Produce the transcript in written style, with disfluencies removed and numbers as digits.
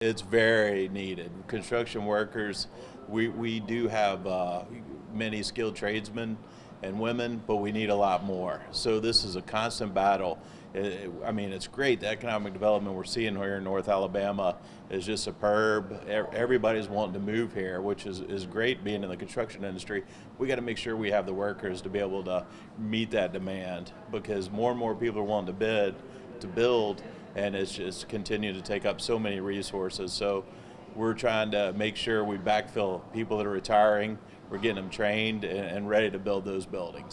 It's very needed. Construction workers, we do have many skilled tradesmen and women, but we need a lot more. So this is a constant battle. I mean, it's great. The economic development we're seeing here in North Alabama is just superb. Everybody's wanting to move here, which is great being in the construction industry. We got to make sure we have the workers to be able to meet that demand because more and more people are wanting to build, and it's just continuing to take up so many resources. So we're trying to make sure we backfill people that are retiring. We're getting them trained and ready to build those buildings.